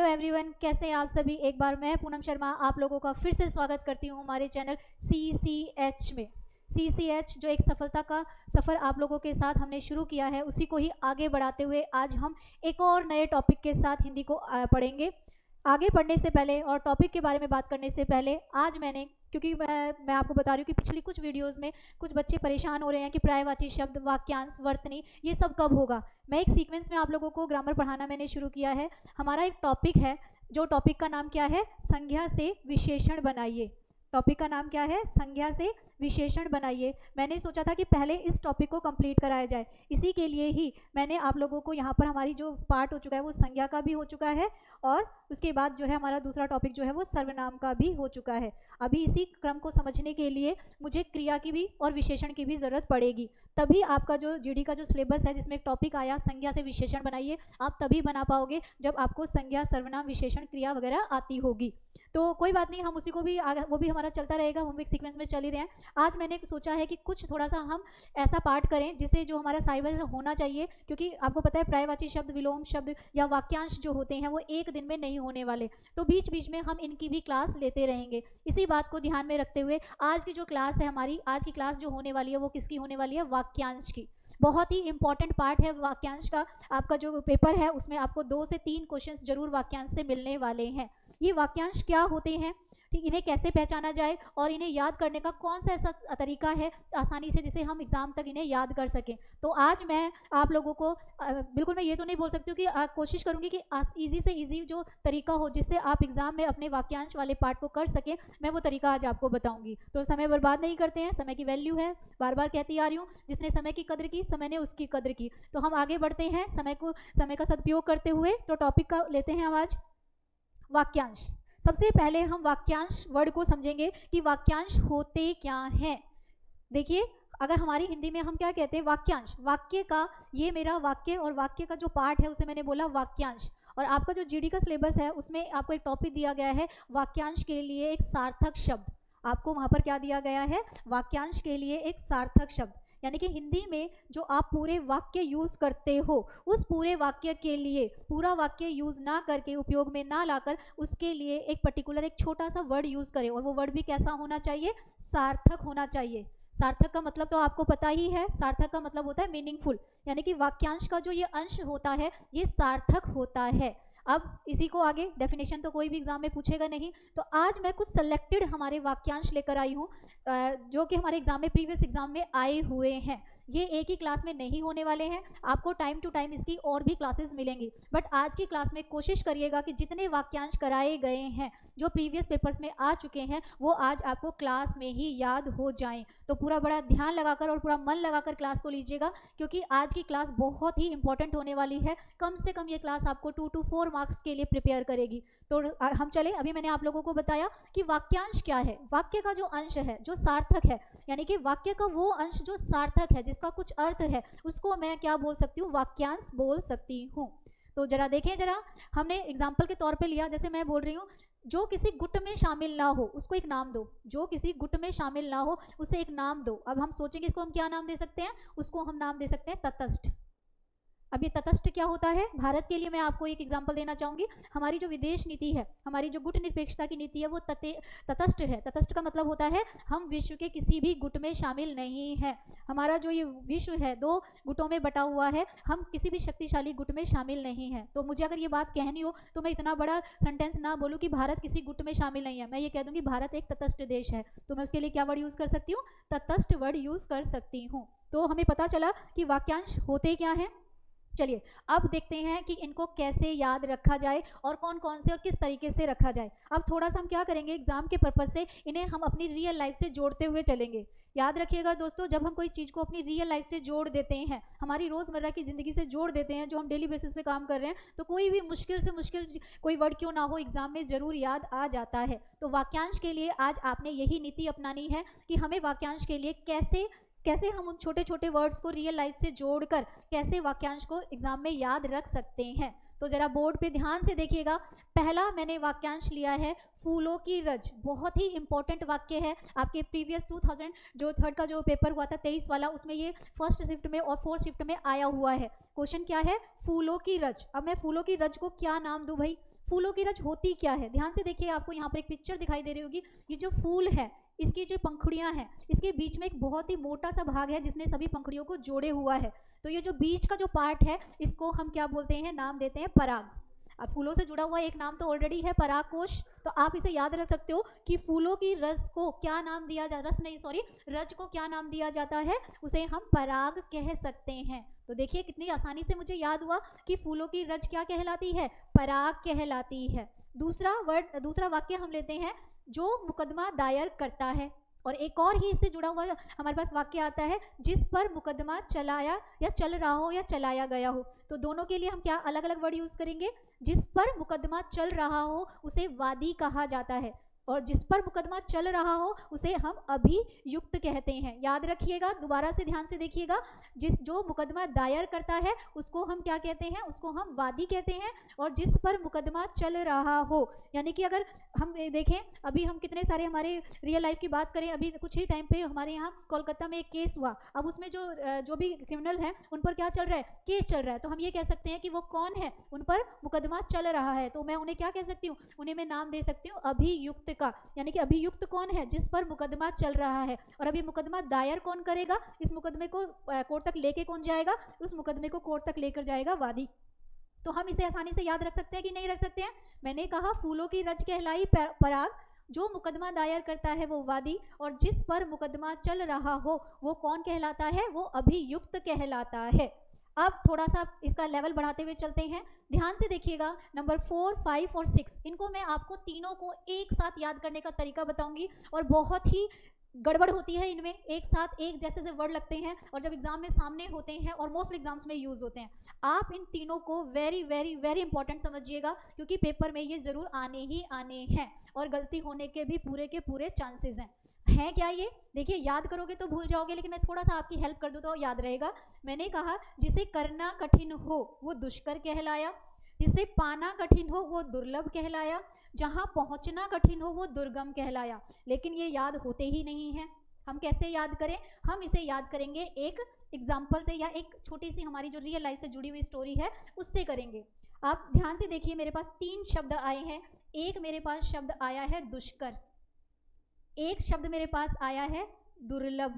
Hello everyone, कैसे हैं आप सभी। एक बार मैं पूनम शर्मा आप लोगों का फिर से स्वागत करती हूं हमारे चैनल CCH में। CCH जो एक सफलता का सफ़र आप लोगों के साथ हमने शुरू किया है, उसी को ही आगे बढ़ाते हुए आज हम एक और नए टॉपिक के साथ हिंदी को पढ़ेंगे। आगे पढ़ने से पहले और टॉपिक के बारे में बात करने से पहले आज क्योंकि मैं आपको बता रही हूँ कि पिछली कुछ वीडियोस में कुछ बच्चे परेशान हो रहे हैं कि पर्यायवाची शब्द, वाक्यांश, वर्तनी ये सब कब होगा। मैं एक सीक्वेंस में आप लोगों को ग्रामर पढ़ाना मैंने शुरू किया है। हमारा एक टॉपिक है, जो टॉपिक का नाम क्या है, संज्ञा से विशेषण बनाइए। टॉपिक का नाम क्या है, संज्ञा से विशेषण बनाइए। मैंने सोचा था कि पहले इस टॉपिक को कंप्लीट कराया जाए, इसी के लिए ही मैंने आप लोगों को यहाँ पर हमारी जो पार्ट हो चुका है वो संज्ञा का भी हो चुका है, और उसके बाद जो है हमारा दूसरा टॉपिक जो है वो सर्वनाम का भी हो चुका है। अभी इसी क्रम को समझने के लिए मुझे क्रिया की भी और विशेषण की भी ज़रूरत पड़ेगी, तभी आपका जो जीडी का जो सिलेबस है जिसमें एक टॉपिक आया संज्ञा से विशेषण बनाइए, आप तभी बना पाओगे जब आपको संज्ञा, सर्वनाम, विशेषण, क्रिया वगैरह आती होगी। तो कोई बात नहीं, हम उसी को भी वो भी हमारा चलता रहेगा, हम एक सीक्वेंस में चल ही रहे हैं। आज मैंने सोचा है कि कुछ थोड़ा सा हम ऐसा पार्ट करें जिससे जो हमारा साइबर होना चाहिए, क्योंकि आपको पता है पर्यायवाची शब्द, विलोम शब्द या वाक्यांश जो होते हैं वो एक दिन में नहीं होने वाले, तो बीच बीच में हम इनकी भी क्लास लेते रहेंगे। इसी बात को ध्यान में रखते हुए आज की जो क्लास है हमारी, आज की क्लास जो होने वाली है वो किसकी होने वाली है, वाक्यांश की। बहुत ही इंपॉर्टेंट पार्ट है वाक्यांश का। आपका जो पेपर है उसमें आपको 2 से 3 क्वेश्चंस जरूर वाक्यांश से मिलने वाले हैं। ये वाक्यांश क्या होते हैं, ठीक, इन्हें कैसे पहचाना जाए और इन्हें याद करने का कौन सा ऐसा तरीका है आसानी से जिसे हम एग्जाम तक इन्हें याद कर सकें। तो आज मैं आप लोगों को बिल्कुल मैं ये तो नहीं बोल सकती हूँ कि कोशिश करूँगी कि ईजी से ईजी जो तरीका हो जिससे आप एग्जाम में अपने वाक्यांश वाले पार्ट को कर सकें, मैं वो तरीका आज आपको बताऊँगी। तो समय बर्बाद नहीं करते हैं, समय की वैल्यू है, बार बार कहती आ रही हूँ, जिसने समय की कद्र की समय ने उसकी कद्र की। तो हम आगे बढ़ते हैं समय का सदुपयोग करते हुए। तो टॉपिक का लेते हैं हम आज वाक्यांश। सबसे पहले हम वाक्यांश वर्ड को समझेंगे कि वाक्यांश होते क्या हैं। देखिए, अगर हमारी हिंदी में हम क्या कहते हैं, वाक्यांश, वाक्य का, ये मेरा वाक्य और वाक्य का जो पार्ट है उसे मैंने बोला वाक्यांश। और आपका जो जीडी का सिलेबस है उसमें आपको एक टॉपिक दिया गया है वाक्यांश के लिए एक सार्थक शब्द। आपको वहां पर क्या दिया गया है, वाक्यांश के लिए एक सार्थक शब्द, यानी कि हिंदी में जो आप पूरे वाक्य यूज करते हो उस पूरे वाक्य के लिए पूरा वाक्य यूज ना करके, उपयोग में ना लाकर, उसके लिए एक पर्टिकुलर एक छोटा सा वर्ड यूज करें, और वो वर्ड भी कैसा होना चाहिए, सार्थक होना चाहिए। सार्थक का मतलब तो आपको पता ही है, सार्थक का मतलब होता है मीनिंगफुल, यानी कि वाक्यांश का जो ये अंश होता है ये सार्थक होता है। अब इसी को आगे डेफिनेशन तो कोई भी एग्जाम में पूछेगा नहीं, तो आज मैं कुछ सेलेक्टेड हमारे वाक्यांश लेकर आई हूँ जो कि हमारे एग्जाम में, प्रीवियस एग्जाम में आए हुए हैं। ये एक ही क्लास में नहीं होने वाले हैं, आपको टाइम टू टाइम इसकी और भी क्लासेस मिलेंगी, बट आज की क्लास में कोशिश करिएगा कि जितने वाक्यांश कराए गए हैं जो प्रीवियस पेपर्स में आ चुके हैं वो आज आपको क्लास में ही याद हो जाएं। तो पूरा बड़ा ध्यान लगाकर और पूरा मन लगाकर क्लास को लीजिएगा, क्योंकि आज की क्लास बहुत ही इंपॉर्टेंट होने वाली है। कम से कम ये क्लास आपको 2 to 4 मार्क्स के लिए प्रिपेयर करेगी। तो हम चले, अभी मैंने आप लोगों को बताया कि वाक्यांश क्या है, वाक्य का जो अंश है जो सार्थक है, यानी कि वाक्य का वो अंश जो सार्थक है, जिसका कुछ अर्थ है, उसको मैं क्या बोल सकती हूँ, वाक्यांश बोल सकती हूँ। तो जरा देखें, जरा हमने एग्जाम्पल के तौर पे लिया, जैसे मैं बोल रही हूँ जो किसी गुट में शामिल ना हो उसको एक नाम दो, जो किसी गुट में शामिल ना हो उसे एक नाम दो। अब हम सोचेंगे इसको हम क्या नाम दे सकते हैं, उसको हम नाम दे सकते हैं तटस्थ। अब ये तटस्थ क्या होता है, भारत के लिए मैं आपको एक एग्जांपल देना चाहूँगी। हमारी जो विदेश नीति है, हमारी जो गुट निरपेक्षता की नीति है, वो तटस्थ है। तटस्थ का मतलब होता है हम विश्व के किसी भी गुट में शामिल नहीं है। हमारा जो ये विश्व है 2 गुटों में बटा हुआ है, हम किसी भी शक्तिशाली गुट में शामिल नहीं है। तो मुझे अगर ये बात कहनी हो तो मैं इतना बड़ा सेंटेंस ना बोलूँ कि भारत किसी गुट में शामिल नहीं है, मैं ये कह दूँगी भारत एक तटस्थ देश है। तो मैं उसके लिए क्या वर्ड यूज़ कर सकती हूँ, तटस्थ वर्ड यूज़ कर सकती हूँ। तो हमें पता चला कि वाक्यांश होते क्या हैं। चलिए अब देखते हैं कि इनको कैसे याद रखा जाए और कौन कौन से और किस तरीके से रखा जाए। अब थोड़ा सा हम क्या करेंगे, एग्जाम के पर्पज से इन्हें हम अपनी रियल लाइफ से जोड़ते हुए चलेंगे। याद रखिएगा दोस्तों, जब हम कोई चीज़ को अपनी रियल लाइफ से जोड़ देते हैं, हमारी रोज़मर्रा की ज़िंदगी से जोड़ देते हैं, जो हम डेली बेसिस पे काम कर रहे हैं, तो कोई भी मुश्किल से मुश्किल कोई वर्ड क्यों ना हो एग्जाम में ज़रूर याद आ जाता है। तो वाक्यांश के लिए आज आपने यही नीति अपनानी है कि हमें वाक्यांश के लिए कैसे हम उन छोटे छोटे वर्ड्स को रियल लाइफ से जोड़कर कैसे वाक्यांश को एग्जाम में याद रख सकते हैं। तो जरा बोर्ड पे ध्यान से देखिएगा। पहला मैंने वाक्यांश लिया है फूलों की रज, बहुत ही इंपॉर्टेंट वाक्य है। आपके प्रीवियस 2000 जो थर्ड का जो पेपर हुआ था 23 वाला, उसमें ये फर्स्ट शिफ्ट में और फोर्थ शिफ्ट में आया हुआ है। क्वेश्चन क्या है, फूलों की रज। अब मैं फूलों की रज को क्या नाम दूं भाई, फूलों की रज होती क्या है, ध्यान से देखिए, आपको यहाँ पर एक पिक्चर दिखाई दे रही होगी। ये जो फूल है, इसकी जो पंखुड़ियाँ हैं, इसके बीच में एक बहुत ही मोटा सा भाग है जिसने सभी पंखुड़ियों को जोड़े हुआ है। तो ये जो बीच का जो पार्ट है, इसको हम क्या बोलते हैं, नाम देते हैं पराग। अब फूलों से जुड़ा हुआ एक नाम तो ऑलरेडी है, पराग कोश। तो आप इसे याद रख सकते हो कि फूलों की रस को क्या नाम दिया जा, रस नहीं सॉरी, रज को क्या नाम दिया जाता है, उसे हम पराग कह सकते हैं। तो देखिए कितनी आसानी से मुझे याद हुआ कि फूलों की रज क्या कहलाती है, पराग कहलाती है। दूसरा वाक्य हम लेते हैं, जो मुकदमा दायर करता है। और एक और ही इससे जुड़ा हुआ हमारे पास वाक्य आता है, जिस पर मुकदमा चलाया या चल रहा हो या चलाया गया हो। तो दोनों के लिए हम क्या अलग अलग वर्ड यूज करेंगे, जिस पर मुकदमा चल रहा हो उसे वादी कहा जाता है, और जिस पर मुकदमा चल रहा हो उसे हम अभियुक्त कहते हैं। याद रखिएगा, दोबारा से ध्यान से देखिएगा, जो मुकदमा दायर करता है उसको हम क्या कहते हैं, उसको हम वादी कहते हैं। और जिस पर मुकदमा चल रहा हो, यानी कि अगर हम देखें, अभी हम कितने सारे हमारे रियल लाइफ की बात करें, अभी कुछ ही टाइम पे हमारे यहाँ कोलकाता में एक केस हुआ। अब उसमें जो भी क्रिमिनल हैं उन पर क्या चल रहा है, केस चल रहा है। तो हम ये कह सकते हैं कि वो कौन है, उन पर मुकदमा चल रहा है। तो मैं उन्हें क्या कह सकती हूँ, उन्हें मैं नाम दे सकती हूँ अभियुक्त का। यानी कि अभियुक्त कौन है, जिस पर मुकदमा चल रहा है। और अभी मुकदमा दायर कौन करेगा, इस मुकदमे को कोर्ट तक लेके कौन जाएगा, उस मुकदमे को कोर्ट तक लेकर जाएगा वादी। तो हम इसे आसानी से याद रख सकते हैं कि नहीं रख सकते हैं। मैंने कहा फूलों की रज कहलाई पराग, जो मुकदमा दायर करता है वो वादी, और जिस पर मुकदमा चल रहा हो वो कौन कहलाता है, वो अभियुक्त कहलाता है। अब थोड़ा सा इसका लेवल बढ़ाते हुए चलते हैं, ध्यान से देखिएगा। नंबर 4, 5 और 6, इनको मैं आपको तीनों को एक साथ याद करने का तरीका बताऊंगी। और बहुत ही गड़बड़ होती है इनमें, एक साथ एक जैसे से वर्ड लगते हैं, और जब एग्जाम में सामने होते हैं और मोस्ट एग्जाम्स में यूज होते हैं। आप इन तीनों को वेरी वेरी वेरी इंपॉर्टेंट समझिएगा, क्योंकि पेपर में ये जरूर आने ही आने हैं, और गलती होने के भी पूरे चांसेस हैं क्या ये, देखिए याद करोगे तो भूल जाओगे, लेकिन मैं थोड़ा सा आपकी हेल्प कर दूं तो याद रहेगा। मैंने कहा जिसे करना कठिन हो वो दुष्कर कहलाया, जिसे पाना कठिन हो वो दुर्लभ कहलाया, जहां पहुंचना कठिन हो वो दुर्गम कहलाया। लेकिन ये याद होते ही नहीं है। हम कैसे याद करें, हम इसे याद करेंगे एक एग्जाम्पल से, या एक छोटी सी हमारी जो रियल लाइफ से जुड़ी हुई स्टोरी है उससे करेंगे। आप ध्यान से देखिए, मेरे पास 3 शब्द आए हैं। एक मेरे पास शब्द आया है दुष्कर, एक शब्द मेरे पास आया है दुर्लभ,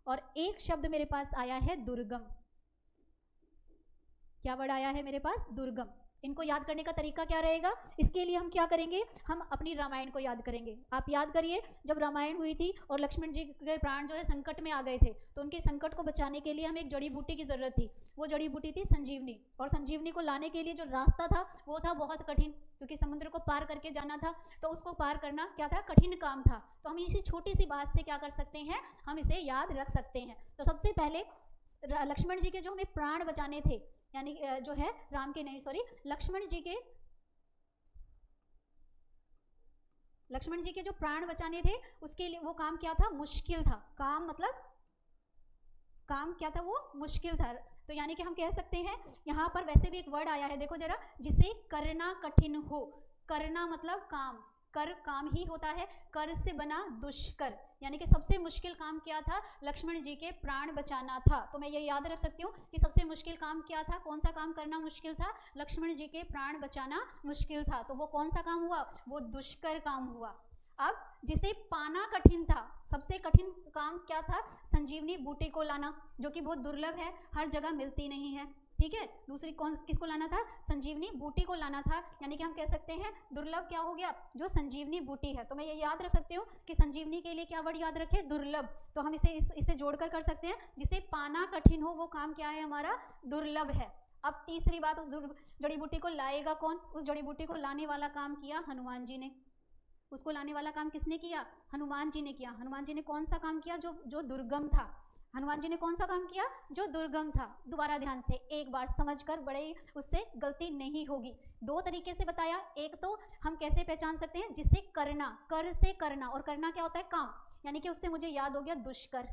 और एक शब्द मेरे पास आया है दुर्गम। क्या वर्ड आया है मेरे पास, दुर्गम। इनको याद करने का तरीका क्या रहेगा, इसके लिए हम क्या करेंगे, हम अपनी रामायण को याद करेंगे। आप याद करिए, जब रामायण हुई थी और लक्ष्मण जी के प्राण जो है संकट में आ गए थे, तो उनके संकट को बचाने के लिए हमें एक जड़ी बूटी की जरूरत थी। वो जड़ी बूटी थी संजीवनी, और संजीवनी को लाने के लिए जो रास्ता था वो था बहुत कठिन, क्योंकि समुद्र को पार करके जाना था, तो उसको पार करना क्या था, कठिन काम था। तो हम इसी छोटी सी बात से क्या कर सकते हैं, हम इसे याद रख सकते हैं। तो सबसे पहले लक्ष्मण जी के जो हमें प्राण बचाने थे, यानी जो है राम के नहीं सॉरी लक्ष्मण जी के जो प्राण बचाने थे, उसके लिए वो काम क्या था, मुश्किल था। काम मतलब काम क्या था, वो मुश्किल था। तो यानी कि हम कह सकते हैं, यहाँ पर वैसे भी एक वर्ड आया है, देखो जरा, जिसे करना कठिन हो। करना मतलब काम, कर काम ही होता है, कर से बना दुष्कर, यानी कि सबसे मुश्किल काम क्या था, लक्ष्मण जी के प्राण बचाना था। तो मैं ये याद रख सकती हूँ कि सबसे मुश्किल काम क्या था, कौन सा काम करना मुश्किल था, लक्ष्मण जी के प्राण बचाना मुश्किल था। तो वो कौन सा काम हुआ, वो दुष्कर काम हुआ। अब जिसे पाना कठिन था, सबसे कठिन काम क्या था, संजीवनी बूटी को लाना, जो कि बहुत दुर्लभ है, हर जगह मिलती नहीं है, ठीक है। दूसरी किसको लाना था, संजीवनी बूटी को लाना था, यानी कि हम कह सकते हैं दुर्लभ क्या हो गया, जो संजीवनी बूटी है। तो मैं ये याद रख सकती हूँ कि संजीवनी के लिए क्या वर्ड याद रखे, दुर्लभ। तो हम इसे जोड़कर कर सकते हैं, जिसे पाना कठिन हो वो काम क्या है हमारा, दुर्लभ है। अब तीसरी बात, उस जड़ी बूटी को लाएगा कौन, उस जड़ी बूटी को लाने वाला काम किया हनुमान जी ने। उसको लाने वाला काम किसने किया, हनुमान जी ने किया। हनुमान जी ने कौन सा काम किया, जो दुर्गम था। हनुमान जी ने कौन सा काम किया, जो दुर्गम था। दोबारा ध्यान से एक बार समझकर, बड़े उससे गलती नहीं होगी। 2 तरीके से बताया, एक तो हम कैसे पहचान सकते हैं, जिसे करना, कर से करना, और करना क्या होता है, काम, यानी कि उससे मुझे याद हो गया दुष्कर।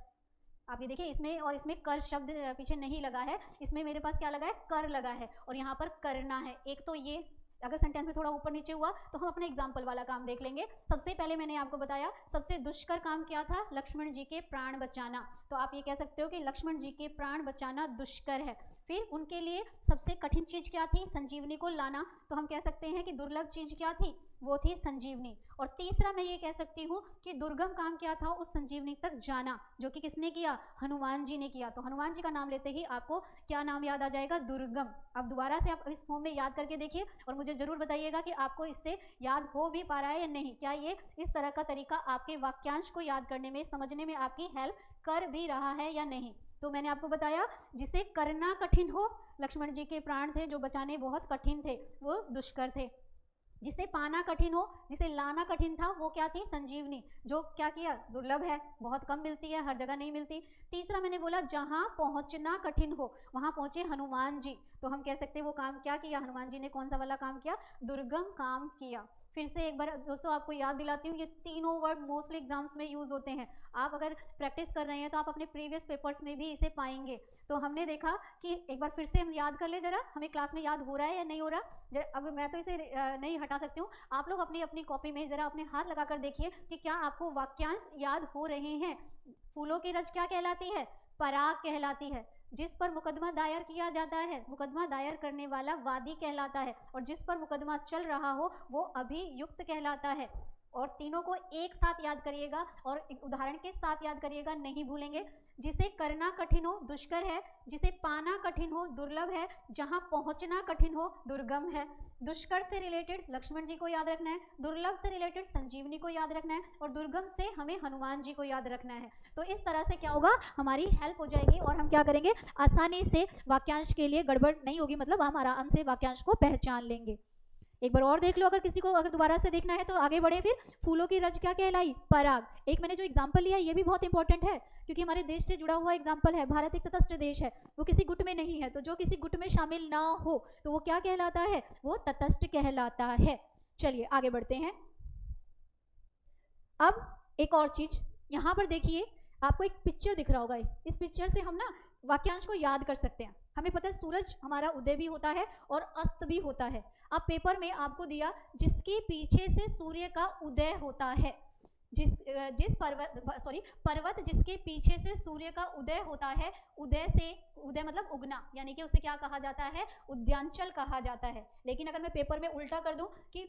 आप ये देखिए, इसमें और इसमें कर शब्द पीछे नहीं लगा है, इसमें मेरे पास क्या लगा है, कर लगा है, और यहाँ पर करना है। एक तो ये, अगर सेंटेंस में थोड़ा ऊपर नीचे हुआ तो हम अपने एग्जाम्पल वाला काम देख लेंगे। सबसे पहले मैंने आपको बताया सबसे दुष्कर काम क्या था, लक्ष्मण जी के प्राण बचाना। तो आप ये कह सकते हो कि लक्ष्मण जी के प्राण बचाना दुष्कर है। फिर उनके लिए सबसे कठिन चीज क्या थी, संजीवनी को लाना। तो हम कह सकते हैं कि दुर्लभ चीज क्या थी, वो थी संजीवनी। और तीसरा मैं ये कह सकती हूँ कि दुर्गम काम क्या था, उस संजीवनी तक जाना, जो कि किसने किया, हनुमान जी ने किया। तो हनुमान जी का नाम लेते ही आपको क्या नाम याद आ जाएगा, दुर्गम। अब दोबारा से आप इस फॉर्म में याद करके देखिए और मुझे जरूर बताइएगा कि आपको इससे याद हो भी पा रहा है या नहीं। क्या ये इस तरह का तरीका आपके वाक्यांश को याद करने में, समझने में आपकी हेल्प कर भी रहा है या नहीं। तो मैंने आपको बताया जिसे करना कठिन हो, लक्ष्मण जी के प्राण थे जो बचाने बहुत कठिन थे, वो दुष्कर थे। जिसे पाना कठिन हो, जिसे लाना कठिन था, वो क्या थी, संजीवनी, जो क्या किया, दुर्लभ है, बहुत कम मिलती है, हर जगह नहीं मिलती। तीसरा मैंने बोला जहां पहुंचना कठिन हो, वहां पहुंचे हनुमान जी। तो हम कह सकते हैं वो काम क्या किया, हनुमान जी ने कौन सा वाला काम किया, दुर्गम काम किया। फिर से एक बार दोस्तों आपको याद दिलाती हूँ, ये तीनों वर्ड मोस्टली एग्जाम्स में यूज होते हैं। आप अगर प्रैक्टिस कर रहे हैं तो आप अपने प्रीवियस पेपर्स में भी इसे पाएंगे। तो हमने देखा कि एक बार फिर से हम याद कर ले जरा, हमें क्लास में याद हो रहा है या नहीं हो रहा। अब मैं तो इसे नहीं हटा सकती हूँ, आप लोग अपनी अपनी कॉपी में जरा अपने हाथ लगा कर देखिए कि क्या आपको वाक्यांश याद हो रहे हैं। फूलों की रज क्या कहलाती है, पराग कहलाती है। जिस पर मुकदमा दायर किया जाता है, मुकदमा दायर करने वाला वादी कहलाता है, और जिस पर मुकदमा चल रहा हो वो अभियुक्त कहलाता है। और तीनों को एक साथ याद करिएगा और उदाहरण के साथ याद करिएगा, नहीं भूलेंगे। जिसे करना कठिन हो, दुष्कर है। जिसे पाना कठिन हो, दुर्लभ है। जहां पहुंचना कठिन हो, दुर्गम है। दुष्कर से रिलेटेड लक्ष्मण जी को याद रखना है, दुर्लभ से रिलेटेड संजीवनी को याद रखना है, और दुर्गम से हमें हनुमान जी को याद रखना है। तो इस तरह से क्या होगा, हमारी हेल्प हो जाएगी और हम क्या करेंगे, आसानी से वाक्यांश के लिए गड़बड़ नहीं होगी, मतलब हम आराम से वाक्यांश को पहचान लेंगे। एक बार और देख लो, अगर किसी को अगर दोबारा से देखना है तो आगे बढ़े। फिर फूलों की रज क्या कहलाई, पराग। एक मैंने जो एग्जाम्पल लिया ये भी बहुत इंपॉर्टेंट है, क्योंकि हमारे देश से जुड़ा हुआ एग्जाम्पल है। भारत एक तटस्थ देश है, वो किसी गुट में नहीं है, तो जो किसी गुट में शामिल ना हो तो वो क्या कहलाता है, वो तटस्थ कहलाता है। चलिए आगे बढ़ते हैं। अब एक और चीज यहाँ पर देखिए, आपको एक पिक्चर दिख रहा होगा, इस पिक्चर से हम ना वाक्यांश को याद कर सकते हैं। हमें पता है सूरज हमारा उदय भी होता है और अस्त भी होता है। अब पेपर में आपको दिया जिसके पीछे से सूर्य का उदय होता है, जिस पर्वत जिसके पीछे से सूर्य का उदय होता है, उदय मतलब उगना, यानी कि उसे क्या कहा जाता है, उद्यांचल कहा जाता है। लेकिन अगर मैं पेपर में उल्टा कर दूं कि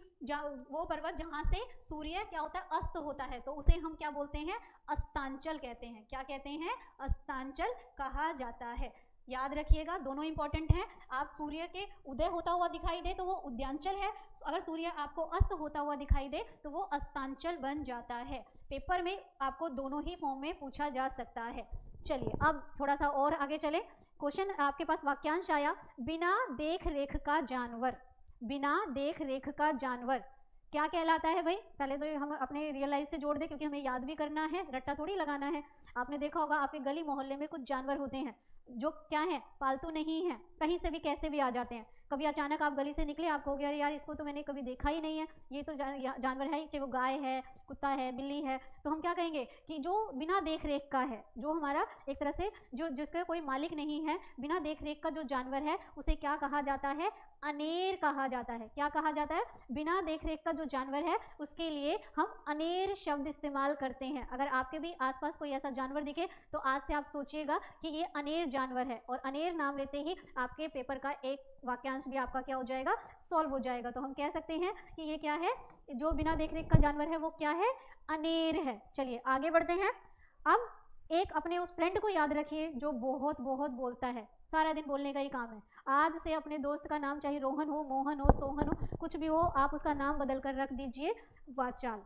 वो पर्वत जहां से सूर्य क्या होता है, अस्त होता है, तो उसे हम क्या बोलते हैं, अस्तांचल कहते हैं। क्या कहते हैं, अस्तांचल कहा जाता है। याद रखिएगा, दोनों इंपॉर्टेंट हैं। आप सूर्य के उदय होता हुआ दिखाई दे तो वो उद्यांचल है, अगर सूर्य आपको अस्त होता हुआ दिखाई दे तो वो अस्तांचल बन जाता है। पेपर में आपको दोनों ही फॉर्म में पूछा जा सकता है। चलिए अब थोड़ा सा और आगे चले। क्वेश्चन आपके पास वाक्यांश आया, बिना देख रेख का जानवर। बिना देख रेख का जानवर क्या कहलाता है भाई, पहले तो हम अपने रियल लाइफ से जोड़ दे, क्योंकि हमें याद भी करना है, रट्टा थोड़ी लगाना है। आपने देखा होगा आपके गली मोहल्ले में कुछ जानवर होते हैं जो क्या है, पालतू नहीं है, कहीं से भी कैसे भी आ जाते हैं। कभी अचानक आप गली से निकले, आप कहोगे अरे यार इसको तो मैंने कभी देखा ही नहीं है, ये तो जानवर है, चाहे वो गाय है, कुत्ता है, बिल्ली है। तो हम क्या कहेंगे कि जो बिना देख रेख का है, जो हमारा एक तरह से जो जिसका कोई मालिक नहीं है, बिना देख रेख का जो जानवर है उसे क्या कहा जाता है, अनेर कहा जाता है। क्या कहा जाता है, बिना देख रेख का जो जानवर है उसके लिए हम अनेर शब्द इस्तेमाल करते हैं। अगर आपके भी आसपास कोई ऐसा जानवर दिखे तो आज से आप सोचिएगा कि ये अनेर जानवर है, और अनेर नाम लेते ही आपके पेपर का एक वाक्यांश भी आपका क्या हो जाएगा, सॉल्व हो जाएगा। तो हम कह सकते हैं कि ये क्या है, जो बिना देख रेख का जानवर है वो क्या है, अनेर है। चलिए आगे बढ़ते हैं। अब एक अपने उस फ्रेंड को याद रखिए जो बहुत बहुत बोलता है, सारा दिन बोलने का ही काम है। आज से अपने दोस्त का नाम चाहे रोहन हो, मोहन हो, सोहन हो, कुछ भी हो, आप उसका नाम बदल कर रख दीजिए वाचाल।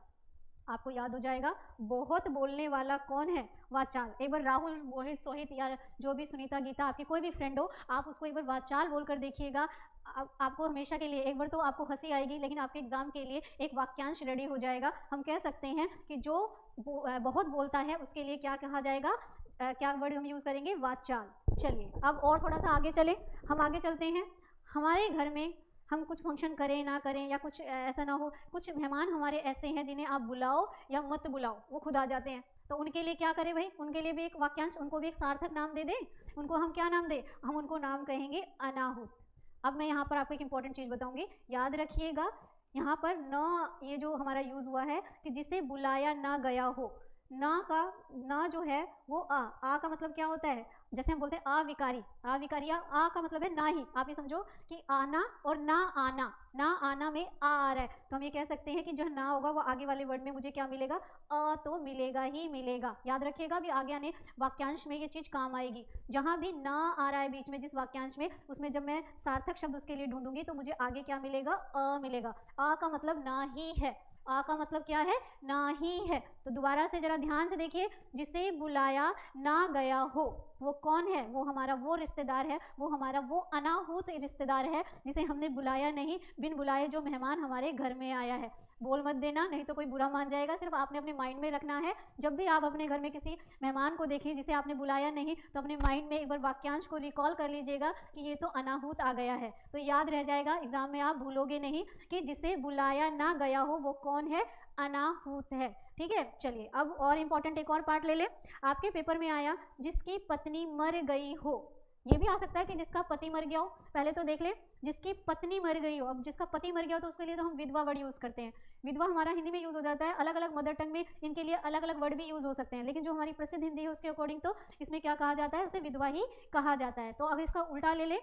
आपको याद हो जाएगा बहुत बोलने वाला कौन है, वाचाल। एक बार राहुल, मोहित, सोहित या जो भी सुनीता, गीता, आपकी कोई भी फ्रेंड हो, आप उसको एक बार वाचाल बोलकर देखिएगा। आपको हमेशा के लिए, एक बार तो आपको हंसी आएगी, लेकिन आपके एग्जाम के लिए एक वाक्यांश रेडी हो जाएगा। हम कह सकते हैं कि जो बहुत बोलता है उसके लिए क्या कहा जाएगा, क्या वर्ड हम यूज करेंगे, वाचाल। चलिए अब और थोड़ा सा आगे चले, हम आगे चलते हैं। हमारे घर में हम कुछ फंक्शन करें ना करें या कुछ ऐसा ना हो, कुछ मेहमान हमारे ऐसे हैं जिन्हें आप बुलाओ या मत बुलाओ वो खुद आ जाते हैं। तो उनके लिए क्या करें भाई, उनके लिए भी एक वाक्यांश, उनको भी एक सार्थक नाम दे दें। उनको हम क्या नाम दें, हम उनको नाम कहेंगे अनाहुत। अब मैं यहाँ पर आपको एक इंपॉर्टेंट चीज़ बताऊंगी, याद रखिएगा। यहाँ पर न, ये जो हमारा यूज़ हुआ है कि जिसे बुलाया ना गया हो, ना का, ना जो है वो आ का मतलब क्या होता है, जैसे हम बोलते हैं अविकारी, अविकारी, आ का मतलब है ना ही। आप ये समझो कि आना और ना आना, ना आना में आ रहा है, तो हम ये कह सकते हैं कि जो ना होगा वो आगे वाले वर्ड में मुझे क्या मिलेगा, अ तो मिलेगा ही मिलेगा। याद रखिएगा, अभी आगे आने वाक्यांश में ये चीज़ काम आएगी। जहाँ भी ना आ रहा है बीच में जिस वाक्यांश में, उसमें जब मैं सार्थक शब्द उसके लिए ढूंढूंगी तो मुझे आगे क्या मिलेगा, अ मिलेगा। आ का मतलब ना ही है, आ का मतलब क्या है, ना ही है। तो दोबारा से जरा ध्यान से देखिए, जिसे बुलाया ना गया हो वो कौन है, वो हमारा वो रिश्तेदार है, वो हमारा वो अनाहूत रिश्तेदार है जिसे हमने बुलाया नहीं, बिन बुलाए जो मेहमान हमारे घर में आया है। बोल मत देना, नहीं तो कोई बुरा मान जाएगा। सिर्फ आपने अपने माइंड में रखना है, जब भी आप अपने घर में किसी मेहमान को देखिए जिसे आपने बुलाया नहीं, तो अपने माइंड में एक बार वाक्यांश को रिकॉल कर लीजिएगा कि ये तो अनाहूत आ गया है, तो याद रह जाएगा, एग्जाम में आप भूलोगे नहीं कि जिसे बुलाया ना गया हो वो कौन है, अनाहूत है। ठीक है, चलिए अब और इंपॉर्टेंट एक और पार्ट ले ले। आपके पेपर में आया जिसकी पत्नी मर गई हो, ये भी आ सकता है कि जिसका पति मर गया हो। पहले तो देख ले, जिसकी पत्नी मर गई हो। अब जिसका पति मर गया हो तो उसके लिए तो हम विधवा वर्ड यूज करते हैं। विधवा हमारा हिंदी में यूज हो जाता है, अलग अलग मदर टंग में इनके लिए अलग अलग वर्ड भी यूज हो सकते हैं, लेकिन जो हमारी प्रसिद्ध हिंदी है उसके अकॉर्डिंग तो इसमें क्या कहा जाता है, उसे विधवा ही कहा जाता है। तो अगर इसका उल्टा ले ले,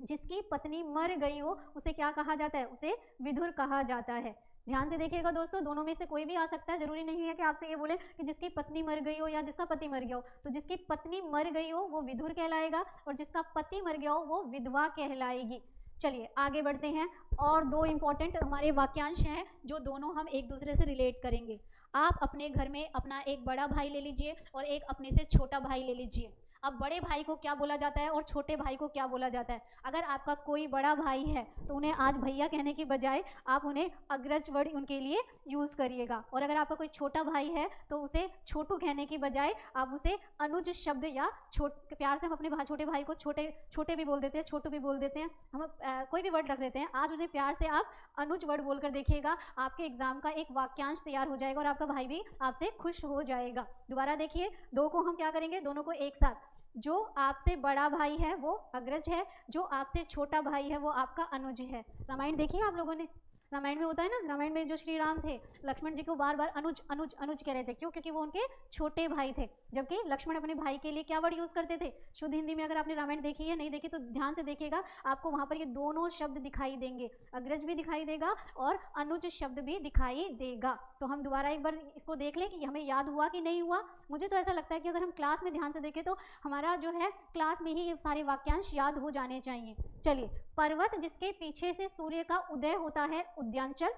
जिसकी पत्नी मर गई हो उसे क्या कहा जाता है, उसे विधुर कहा जाता है। ध्यान से देखिएगा दोस्तों, दोनों में से कोई भी आ सकता है, जरूरी नहीं है कि आपसे ये बोले कि जिसकी पत्नी मर गई हो या जिसका पति मर गया हो। तो जिसकी पत्नी मर गई हो वो विधुर कहलाएगा और जिसका पति मर गया हो वो विधवा कहलाएगी। चलिए आगे बढ़ते हैं, और दो इंपॉर्टेंट हमारे वाक्यांश हैं जो दोनों हम एक दूसरे से रिलेट करेंगे। आप अपने घर में अपना एक बड़ा भाई ले लीजिए और एक अपने से छोटा भाई ले लीजिए। अब बड़े भाई को क्या बोला जाता है और छोटे भाई को क्या बोला जाता है। अगर आपका कोई बड़ा भाई है तो उन्हें आज भैया कहने की बजाय आप उन्हें अग्रज वर्ड उनके लिए यूज करिएगा, और अगर आपका कोई छोटा भाई है तो उसे छोटू कहने की बजाय आप उसे अनुज शब्द या प्यार से हम अपने छोटे भाई को छोटे छोटे भी बोल देते हैं, छोटू भी बोल देते हैं, हम कोई भी वर्ड रख देते हैं। आज उन्हें प्यार से आप अनुज वर्ड बोलकर देखिएगा, आपके एग्जाम का एक वाक्यांश तैयार हो जाएगा और आपका भाई भी आपसे खुश हो जाएगा। दोबारा देखिए, दो को हम क्या करेंगे, दोनों को एक साथ। जो आपसे बड़ा भाई है वो अग्रज है, जो आपसे छोटा भाई है वो आपका अनुज है। रामायण देखिए आप लोगों ने, रामायण में होता है ना, रामायण में जो श्री राम थे लक्ष्मण जी को बार बार अनुज अनुज अनुज कह रहे थे, क्यों, क्योंकि वो उनके छोटे भाई थे, जबकि लक्ष्मण अपने भाई के लिए क्या वर्ड यूज करते थे शुद्ध हिंदी में। अगर आपने रामायण देखी है, नहीं देखी तो ध्यान से देखिएगा, आपको वहां पर ये दोनों शब्द दिखाई देंगे, अग्रज भी दिखाई देगा और अनुज शब्द भी दिखाई देगा। तो हम दोबारा एक बार इसको देख लें कि हमें याद हुआ कि नहीं हुआ। मुझे तो ऐसा लगता है कि अगर हम क्लास में ध्यान से देखें तो हमारा जो है क्लास में ही ये सारे वाक्यांश याद हो जाने चाहिए। चलिए, पर्वत जिसके पीछे से सूर्य का उदय होता है उद्यांचल।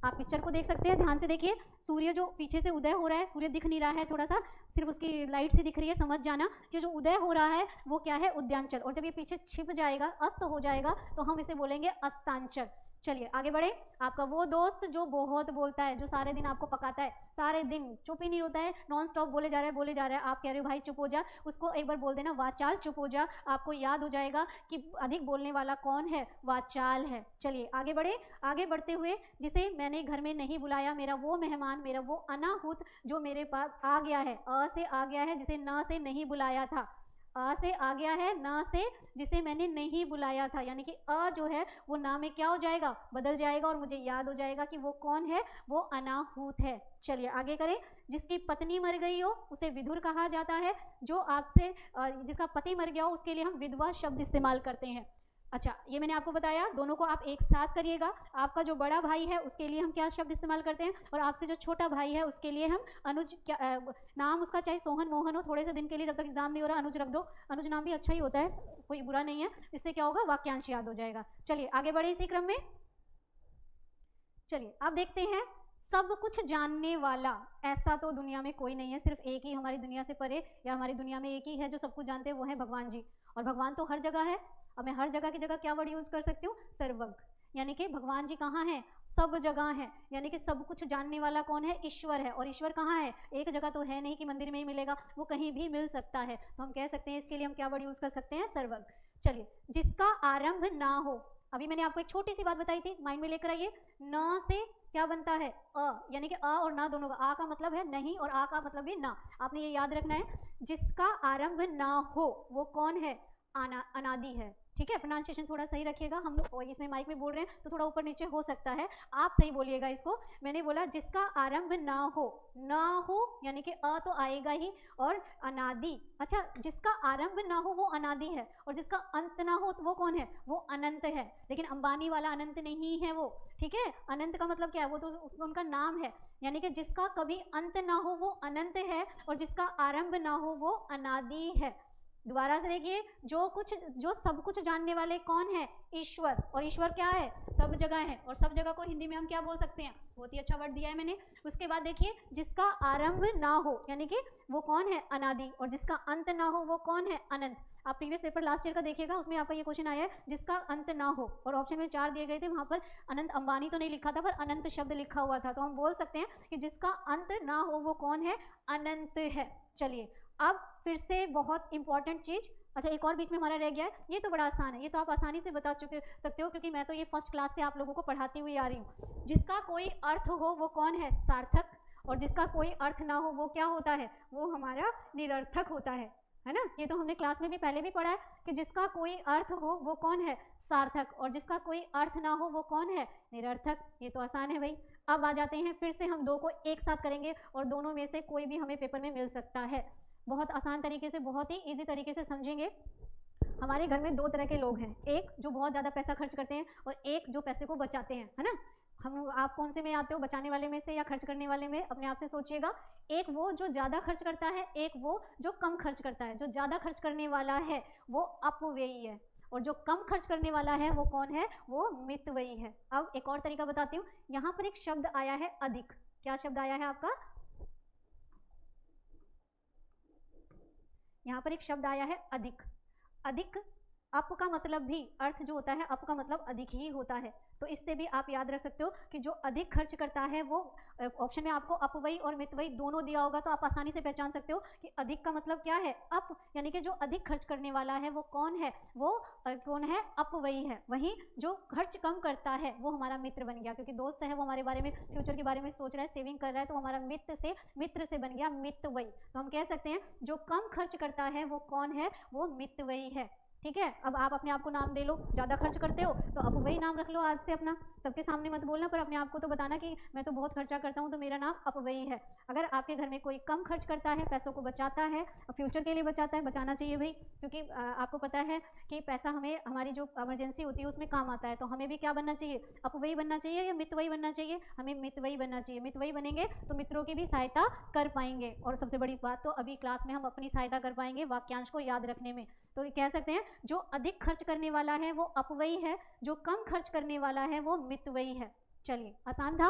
आप पिक्चर को देख सकते हैं, ध्यान से देखिए, सूर्य जो पीछे से उदय हो रहा है, सूर्य दिख नहीं रहा है, थोड़ा सा सिर्फ उसकी लाइट से दिख रही है, समझ जाना कि जो उदय हो रहा है वो क्या है, उद्यांचल। और जब ये पीछे छिप जाएगा, अस्त हो जाएगा, तो हम इसे बोलेंगे अस्तांचल। चलिए आगे बढ़े। आपका वो दोस्त जो बहुत बोलता है, जो सारे दिन आपको पकाता है, सारे दिन चुप ही नहीं होता है, नॉन स्टॉप बोले जा रहा है बोले जा रहा है, आप कह रहे हो भाई चुप हो जा, उसको एक बार बोल देना वाचाल चुप हो जा, आपको याद हो जाएगा कि अधिक बोलने वाला कौन है, वाचाल है। चलिए आगे बढ़े। आगे बढ़ते हुए, जिसे मैंने घर में नहीं बुलाया, मेरा वो मेहमान, मेरा वो अनाहूत जो मेरे पास आ गया है, अ से आ गया है जिसे न से नहीं बुलाया था, अ से आ गया है न से जिसे मैंने नहीं बुलाया था, यानी कि अ जो है वो ना में क्या हो जाएगा, बदल जाएगा और मुझे याद हो जाएगा कि वो कौन है, वो अनाहूत है। चलिए आगे करें। जिसकी पत्नी मर गई हो उसे विधुर कहा जाता है, जो आपसे जिसका पति मर गया हो उसके लिए हम विधवा शब्द इस्तेमाल करते हैं। अच्छा, ये मैंने आपको बताया, दोनों को आप एक साथ करिएगा। आपका जो बड़ा भाई है उसके लिए हम क्या शब्द इस्तेमाल करते हैं, और आपसे जो छोटा भाई है उसके लिए हम अनुज, क्या नाम उसका चाहे सोहन मोहन हो, थोड़े से दिन के लिए जब तक एग्जाम नहीं हो रहा अनुज रख दो, अनुज नाम भी अच्छा ही होता है, कोई बुरा नहीं है, इससे क्या होगा, वाक्यांश याद हो जाएगा। चलिए आगे बढ़े इसी क्रम में। चलिए अब देखते हैं, सब कुछ जानने वाला ऐसा तो दुनिया में कोई नहीं है, सिर्फ एक ही हमारी दुनिया से परे या हमारी दुनिया में एक ही है जो सब कुछ जानते हैं, वो है भगवान जी। और भगवान तो हर जगह है। अब मैं हर जगह की जगह क्या वर्ड यूज कर सकती हूँ, सर्वज्ञ, यानी कि भगवान जी कहाँ हैं, सब जगह हैं, यानी कि सब कुछ जानने वाला कौन है, ईश्वर है। और ईश्वर कहाँ है, एक जगह तो है नहीं कि मंदिर में ही मिलेगा, वो कहीं भी मिल सकता है। तो हम कह सकते हैं इसके लिए हम क्या वर्ड यूज कर सकते हैं, सर्वज्ञ। चलिए, जिसका आरंभ ना हो, अभी मैंने आपको एक छोटी सी बात बताई थी, माइंड में लेकर आइए। न से क्या बनता है, अ, यानी कि अ और ना दोनों का, आ का मतलब है नहीं और आ का मतलब भी ना, आपने ये याद रखना है। जिसका आरंभ ना हो वो कौन है, अनादि है, ठीक है, प्रोनाउंसिएशन थोड़ा सही रखिएगा। हम लोग इसमें माइक में बोल रहे हैं तो थोड़ा ऊपर नीचे हो सकता है, आप सही बोलिएगा इसको। मैंने बोला जिसका आरंभ ना हो यानी कि अ तो आएगा ही, और अनादि। अच्छा, जिसका आरंभ ना हो वो अनादि है, और जिसका अंत ना हो तो वो कौन है? वो अनंत है। लेकिन अंबानी वाला अनंत नहीं है वो, ठीक है। अनंत का मतलब क्या है? वो तो उनका नाम है। यानी कि जिसका कभी अंत ना हो वो अनंत है, और जिसका आरंभ ना हो वो अनादि है। दोबारा से देखिए, जो सब कुछ जानने वाले कौन है? ईश्वर। और ईश्वर क्या है? सब जगह है। और सब जगह को हिंदी में हम क्या बोल सकते हैं? बहुत ही अच्छा वर्ड दिया है मैंने। उसके बाद देखिए, जिसका आरंभ ना हो यानी कि वो कौन है? अनादि। और जिसका अंत ना हो वो कौन है? अनंत। आप प्रीवियस पेपर लास्ट ईयर का देखिएगा, उसमें आपका ये क्वेश्चन आया है, जिसका अंत ना हो, और ऑप्शन में 4 दिए गए थे, वहां पर अनंत अंबानी तो नहीं लिखा था, पर अनंत शब्द लिखा हुआ था। तो हम बोल सकते हैं कि जिसका अंत ना हो वो कौन है? अनंत है। चलिए, अब फिर से बहुत इंपॉर्टेंट चीज, अच्छा एक और बीच में हमारा रह गया है, ये तो बड़ा आसान है, ये तो आप आसानी से बता सकते हो, क्योंकि मैं तो ये फर्स्ट क्लास से आप लोगों को पढ़ाती हुई आ रही हूँ। जिसका कोई अर्थ हो वो कौन है? सार्थक। और जिसका कोई अर्थ ना हो वो क्या होता है? वो हमारा निरर्थक होता है ना। ये तो हमने क्लास में भी पहले भी पढ़ा है कि जिसका कोई अर्थ हो वो कौन है? सार्थक। और जिसका कोई अर्थ ना हो वो कौन है? निरर्थक। ये तो आसान है भाई। अब आ जाते हैं, फिर से हम दो को एक साथ करेंगे, और दोनों में से कोई भी हमें पेपर में मिल सकता है। बहुत आसान तरीके से, बहुत ही इजी तरीके से समझेंगे। हमारे घर में दो तरह के लोग हैं, एक जो बहुत ज़्यादा पैसा खर्च करते हैं, और एक जो पैसे को बचाते हैं, है ना। आप कौन से में आते हो? बचाने वाले में से या खर्च करने वाले में? अपने आप से सोचिएगा। एक वो जो ज़्यादा खर्च करता है, एक वो जो कम खर्च करता है। जो ज़्यादा खर्च करने वाला है वो अपव्ययी है, और जो कम खर्च करने वाला है वो कौन है? वो मितव्ययी है। अब एक और तरीका बताती हूँ। यहाँ पर एक शब्द आया है अधिक। क्या शब्द आया है आपका? यहाँ पर एक शब्द आया है अधिक। अधिक, अप का मतलब भी, अर्थ जो होता है अप का मतलब अधिक ही होता है। तो इससे भी आप याद रख सकते हो कि जो अधिक खर्च करता है वो, ऑप्शन में आपको अपव्ययी और मितव्ययी दोनों दिया होगा, तो आप आसानी से पहचान सकते हो कि अधिक का मतलब क्या है? अप। यानी कि जो अधिक खर्च करने वाला है वो कौन है? वो कौन है? अपव्ययी है। वहीं जो खर्च कम करता है वो हमारा मित्र बन गया, क्योंकि दोस्त है, वो हमारे बारे में, फ्यूचर के बारे में सोच रहा है, सेविंग कर रहा है, तो हमारा मित्र से बन गया मितव्ययी। तो हम कह सकते हैं जो कम खर्च करता है वो कौन है? वो मितव्ययी है। ठीक है। अब आप अपने आप को नाम दे लो, ज़्यादा खर्च करते हो तो अब वही नाम रख लो आज से अपना। सबके सामने मत बोलना, पर अपने आप को तो बताना कि मैं तो बहुत खर्चा करता हूँ, तो मेरा नाम अपव्ययी है। अगर आपके घर में कोई कम खर्च करता है, पैसों को बचाता है, और फ्यूचर के लिए बचाता है, बचाना चाहिए भाई, क्योंकि आपको पता है कि पैसा हमें हमारी जो इमरजेंसी होती है उसमें काम आता है। तो हमें भी क्या बनना चाहिए? अपव्ययी बनना चाहिए या मितव्ययी बनना चाहिए? हमें मितव्ययी बनना चाहिए। मितव्ययी बनेंगे तो मित्रों की भी सहायता कर पाएंगे, और सबसे बड़ी बात तो अभी क्लास में हम अपनी सहायता कर पाएंगे वाक्यांश को याद रखने में। तो कह सकते हैं जो अधिक खर्च करने वाला है वो अपव्ययी है, जो कम खर्च करने वाला है वो मितव्ययी है। चलिए, आसान था?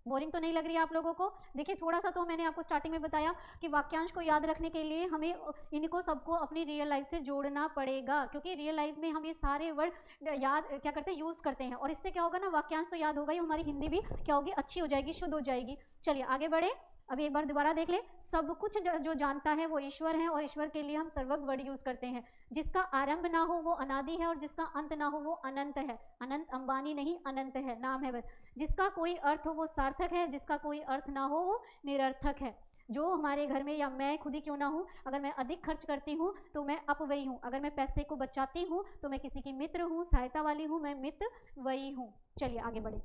बोरिंग तो नहीं लग रही है आप लोगों को? देखिए, थोड़ा सा तो मैंने आपको स्टार्टिंग में बताया कि वाक्यांश को याद रखने के लिए हमें इनको सबको अपनी रियल लाइफ से जोड़ना पड़ेगा, क्योंकि रियल लाइफ में हम ये सारे वर्ड याद क्या करते हैं? यूज़ करते हैं। और इससे क्या होगा ना, वाक्यांश तो याद होगा ही, हमारी हिंदी भी क्या होगी? अच्छी हो जाएगी, शुद्ध हो जाएगी। चलिए आगे बढ़े। अभी एक बार दोबारा देख ले। सब कुछ जो जानता है वो ईश्वर है, और ईश्वर के लिए हम सर्वज्ञ वर्ड यूज़ करते हैं। जिसका आरंभ ना हो वो अनादि है, और जिसका अंत ना हो वो अनंत है। अनंत अंबानी नहीं, अनंत है, नाम है बस। जिसका कोई अर्थ हो वो सार्थक है, जिसका कोई अर्थ ना हो वो निरर्थक है। जो हमारे घर में, या मैं खुद ही क्यों ना हूँ, अगर मैं अधिक खर्च करती हूँ तो मैं अपव्ययी हूँ। अगर मैं पैसे को बचाती हूँ तो मैं किसी की मित्र हूँ, सहायता वाली हूँ, मैं मितव्ययी हूँ। चलिए आगे बढ़े।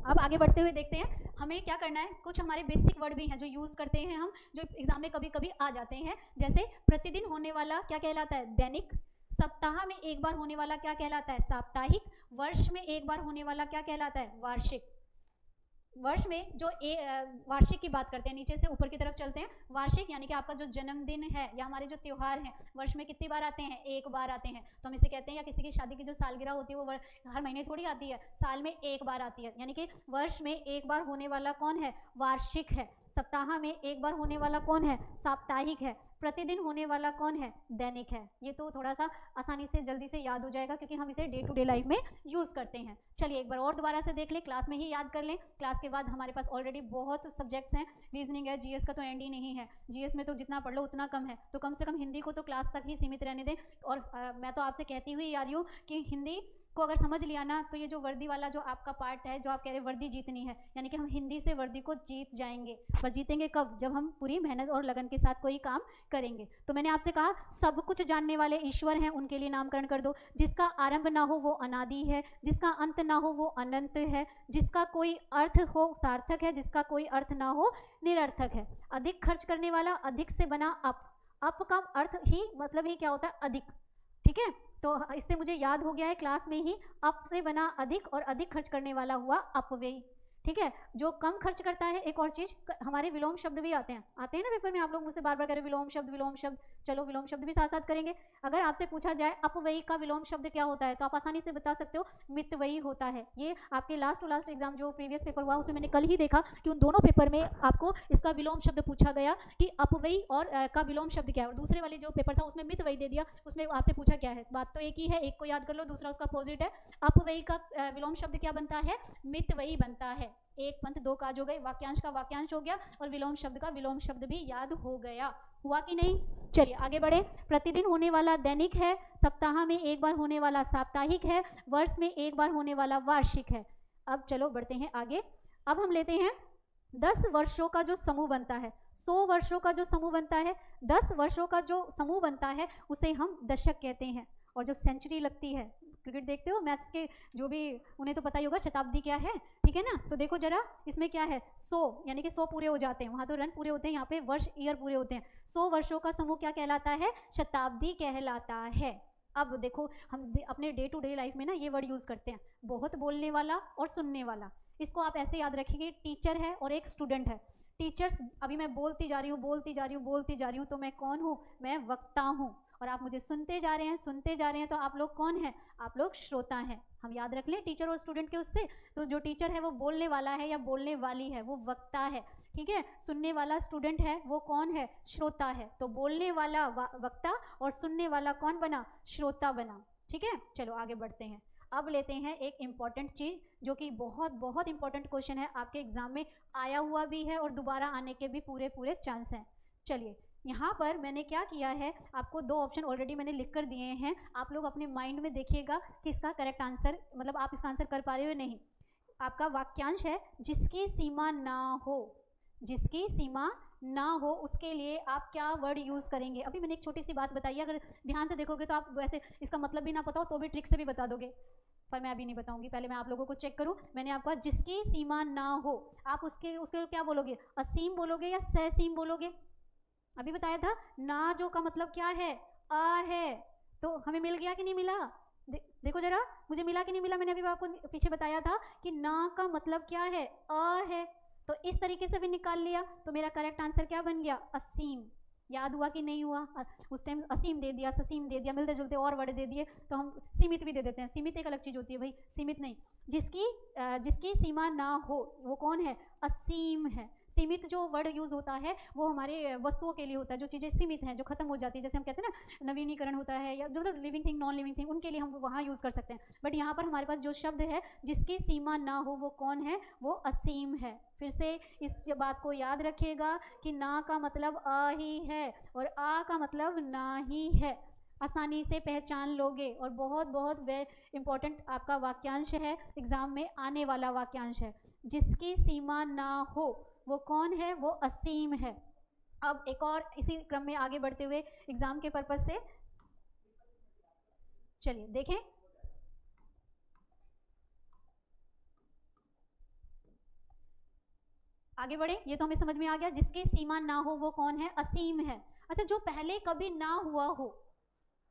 अब आगे बढ़ते हुए देखते हैं हमें क्या करना है। कुछ हमारे बेसिक वर्ड भी हैं जो यूज़ करते हैं हम, जो एग्जाम में कभी कभी आ जाते हैं। जैसे प्रतिदिन होने वाला क्या कहलाता है? दैनिक। सप्ताह में एक बार होने वाला क्या कहलाता है? साप्ताहिक। वर्ष में एक बार होने वाला क्या कहलाता है? वार्षिक। वर्ष में जो वार्षिक की बात करते हैं, नीचे से ऊपर की तरफ चलते हैं। वार्षिक यानी कि आपका जो जन्मदिन है, या हमारे जो त्यौहार हैं, वर्ष में कितनी बार आते हैं? एक बार आते हैं। तो हम इसे कहते हैं, या किसी की शादी की जो सालगिरह होती है वो हर महीने थोड़ी आती है, साल में एक बार आती है। यानी कि वर्ष में एक बार होने वाला कौन है? वार्षिक है। सप्ताह में एक बार होने वाला कौन है? साप्ताहिक है। प्रतिदिन होने वाला कौन है? दैनिक है। ये तो थोड़ा सा आसानी से जल्दी से याद हो जाएगा, क्योंकि हम इसे डे टू डे लाइफ में यूज़ करते हैं। चलिए एक बार और दोबारा से देख लें, क्लास में ही याद कर लें। क्लास के बाद हमारे पास ऑलरेडी बहुत सब्जेक्ट्स हैं। रीजनिंग है, जीएस का तो एंड ही नहीं है। जीएस में तो जितना पढ़ लो उतना कम है, तो कम से कम हिंदी को तो क्लास तक ही सीमित रहने दें। और मैं तो आपसे कहती हुई आ रही हूँ कि हिंदी को अगर समझ लिया ना, तो ये जो वर्दी वाला जो आपका पार्ट है, जो आप कह रहे हैं वर्दी जीतनी है, यानी कि हम हिंदी से वर्दी को जीत जाएंगे। पर जीतेंगे कब? जब हम पूरी मेहनत और लगन के साथ कोई काम करेंगे। तो मैंने आपसे कहा सब कुछ जानने वाले ईश्वर हैं, उनके लिए नामकरण कर दो। जिसका आरंभ ना हो वो अनादि है, जिसका अंत ना हो वो अनंत है, जिसका कोई अर्थ हो सार्थक है, जिसका कोई अर्थ ना हो निरर्थक है। अधिक खर्च करने वाला, अधिक से बना अप का अर्थ ही मतलब ही क्या होता है? अधिक। ठीक है, तो इससे मुझे याद हो गया है क्लास में ही, अप से बना अधिक और अधिक खर्च करने वाला हुआ अपव्ययी। ठीक है, जो कम खर्च करता है। एक और चीज, हमारे विलोम शब्द भी आते हैं ना पेपर में। आप लोग मुझसे बार बार कह रहे विलोम शब्द। चलो विलोम शब्द भी साथ साथ करेंगे। अगर आपसे पूछा जाए अपव्ययी का विलोम शब्द क्या होता है, तो आप आसानी से बता सकते हो मितव्ययी होता है। ये आपके लास्ट टू लास्ट एग्जाम जो प्रीवियस पेपर हुआ उसमें मैंने कल ही देखा कि उन दोनों पेपर में आपको इसका विलोम शब्द पूछा गया कि अपव्ययी और का विलोम शब्द क्या है। और दूसरे वाले जो पेपर था उसमें मितव्ययी दे दिया, उसमें आपसे पूछा क्या है। बात तो एक ही है, एक को याद कर लो, दूसरा उसका अपोजिट है। अपव्ययी का विलोम शब्द क्या बनता है? मितव्ययी बनता है। एक पंथ दो काज हो गए, वाक्यांश का वाक्यांश हो गया और विलोम शब्द का विलोम शब्द भी याद हो गया। हुआ कि नहीं? चलिए आगे बढ़े। प्रतिदिन होने वाला दैनिक है, सप्ताह में एक बार होने वाला साप्ताहिक है, वर्ष में एक बार होने वाला वार्षिक है। अब चलो बढ़ते हैं आगे। अब हम लेते हैं 10 वर्षों का जो समूह बनता है, 100 वर्षों का जो समूह बनता है, 10 वर्षों का जो समूह बनता है उसे हम दशक कहते हैं। और जब सेंचुरी लगती है, क्रिकेट देखते हो मैच के, जो भी उन्हें तो पता ही होगा शताब्दी क्या है, ठीक है ना। तो देखो जरा इसमें क्या है, 100 यानी कि 100 पूरे हो जाते हैं, वहां तो रन पूरे होते हैं, यहाँ पे वर्ष ईयर पूरे होते हैं। 100 वर्षों का समूह क्या कहलाता है? शताब्दी कहलाता है। अब देखो हम अपने डे टू डे लाइफ में ना ये वर्ड यूज करते हैं, बहुत बोलने वाला और सुनने वाला। इसको आप ऐसे याद रखिए, टीचर है और एक स्टूडेंट है। टीचर्स, अभी मैं बोलती जा रही हूँ, तो मैं कौन हूँ? मैं वक्ता हूँ। और आप मुझे सुनते जा रहे हैं, तो आप लोग कौन हैं? आप लोग श्रोता हैं। हम याद रख लें टीचर और स्टूडेंट के उससे। तो जो टीचर है वो बोलने वाला है या बोलने वाली है, वो वक्ता है। ठीक है, सुनने वाला स्टूडेंट है, वो कौन है? श्रोता है। तो बोलने वाला वक्ता और सुनने वाला कौन बना? श्रोता बना। ठीक है, चलो आगे बढ़ते हैं। अब लेते हैं एक इम्पॉर्टेंट चीज, जो कि बहुत बहुत इंपॉर्टेंट क्वेश्चन है, आपके एग्जाम में आया हुआ भी है और दोबारा आने के भी पूरे चांस हैं। चलिए यहाँ पर मैंने क्या किया है, आपको 2 ऑप्शन ऑलरेडी मैंने लिख कर दिए हैं। आप लोग अपने माइंड में देखिएगा कि इसका करेक्ट आंसर, मतलब आप इसका आंसर कर पा रहे हो नहीं। आपका वाक्यांश है जिसकी सीमा ना हो, जिसकी सीमा ना हो उसके लिए आप क्या वर्ड यूज करेंगे। अभी मैंने एक छोटी सी बात बताई है, अगर ध्यान से देखोगे तो आप वैसे इसका मतलब भी ना पता हो तो भी ट्रिक से भी बता दोगे, पर मैं अभी नहीं बताऊंगी। पहले मैं आप लोगों को चेक करूं। मैंने आपको जिसकी सीमा ना हो, आप उसके क्या बोलोगे? असीम बोलोगे या ससीम बोलोगे? अभी बताया था ना जो का मतलब क्या है? अ है। तो हमें मिल गया कि नहीं मिला? देखो जरा मुझे मिला कि नहीं मिला। मैंने अभी आपको पीछे बताया था कि ना का मतलब क्या है? अ है। तो इस तरीके से भी निकाल लिया, तो मेरा करेक्ट आंसर क्या बन गया? असीम। याद हुआ कि नहीं हुआ? उस टाइम असीम दे दिया, ससीम दे दिया, मिलते जुलते और वर्ड दे दिए, तो हम सीमित भी दे देते हैं। सीमित एक अलग चीज होती है भाई, सीमित नहीं। जिसकी सीमा ना हो वो कौन है? असीम है। सीमित जो वर्ड यूज होता है वो हमारे वस्तुओं के लिए होता है, जो चीज़ें सीमित हैं, जो खत्म हो जाती है, जैसे हम कहते हैं ना नवीनीकरण होता है, या जो living thing non living thing, उनके लिए हम वहाँ यूज़ कर सकते हैं। बट यहाँ पर हमारे पास जो शब्द है जिसकी सीमा ना हो वो कौन है? वो असीम है। फिर से इस बात को याद रखिएगा कि ना का मतलब अ ही है और आ का मतलब ना ही है। आसानी से पहचान लोगे। और बहुत बहुत इंपॉर्टेंट आपका वाक्यांश है, एग्जाम में आने वाला वाक्यांश है। जिसकी सीमा ना हो वो कौन है? वो असीम है। अब एक और इसी क्रम में आगे बढ़ते हुए एग्जाम के पर्पस से चलिए देखें। आगे बढ़े, ये तो हमें समझ में आ गया। जिसकी सीमा ना हो वो कौन है? असीम है। अच्छा, जो पहले कभी ना हुआ हो,